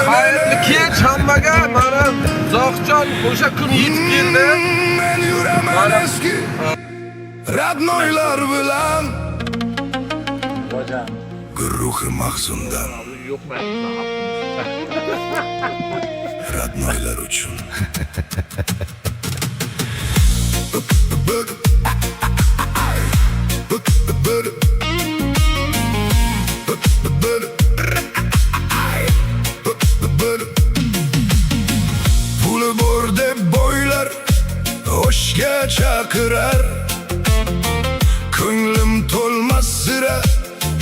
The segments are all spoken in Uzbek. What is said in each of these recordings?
Hayırlı kech hammaga mana Zohjon o'sha kun yetib keldi. Men yuraman eski radnoylar bilan guruhi mahzundan radnoylar uchun puli bor deb boylar oshga chaqirar, ko'nglim to'lmas sira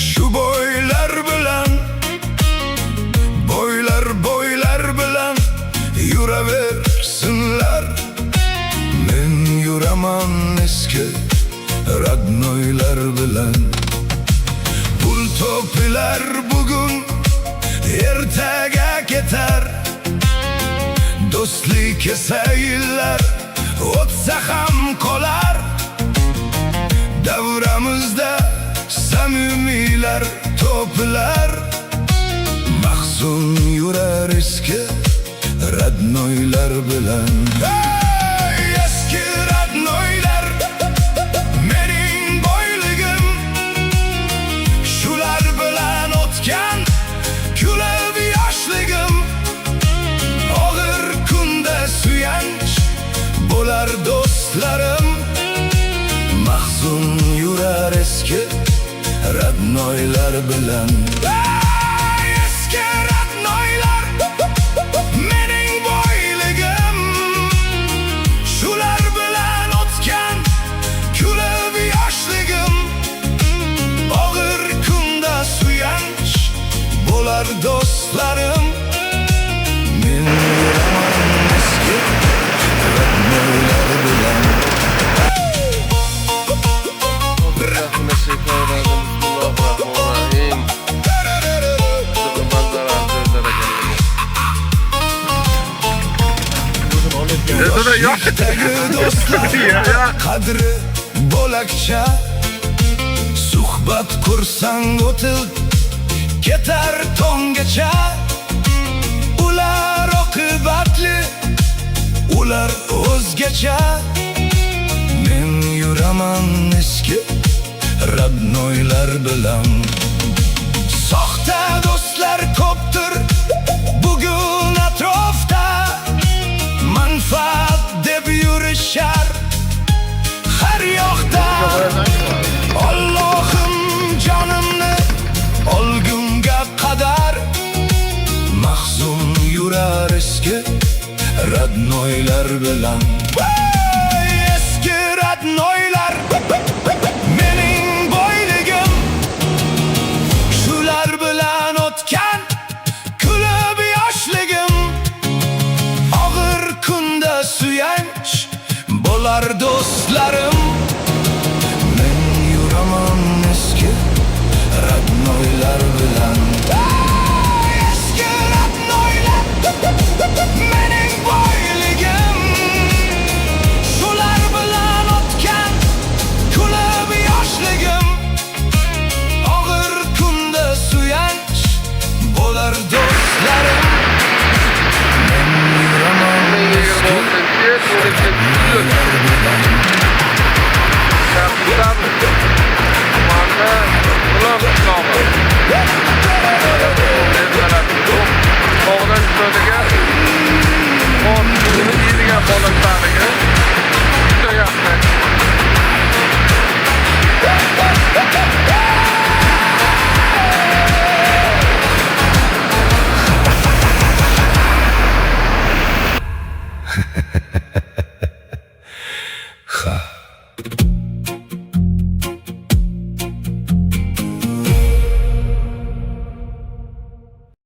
shu boylar bilan yuraversinlar. Men yuraman eski radnoylar bilan. Pul topilar bugun ertaga ketar, do'stlik esa yillar o'tsa ham qolar. Davramizda samimiylar topilar, mahzun yurar eski radnoylar bilan. Hey, eski radnoylar mening boyligim, shular bilan o'tgan kulib yoshligim. Og'ir kunda suyanch bo'lar do'stlarim, mahzun yurar eski radnoylar bilan. Eski radnoylar mening boyligim, shular bilan o'tgan kulib yoshligim. Og'ir kunda suyanch bo'lar do'stlarim, men yuraman eski radnoylar bilan. Do'stlar qadri bo'lakcha, suhbat kursang o'tib ketar tonggacha. Ular oqibatli, ular o'zgacha. Men yuraman eski radnoylar bilan. Soxta do'stlar ko'pdir bugun atrofda, manfaat deb yurishar har yoqda. Allohim jonimni olgunga qadar, mahzun yurar eski radnoylar bilan. Eski radnoylar mening boyligim, shular bilan o'tgan kulib yoshligim. Og'ir kunda suyanch bo'lar do'stlarim, men yuraman eski radnoylar bilan. Eski radnoylar mening boyligim, shular bilan o'tgan kulib yoshligim. Og'ir kunda suyanch bo'lar do'stlarim, men yuraman eski radnoylar bilan. Ha.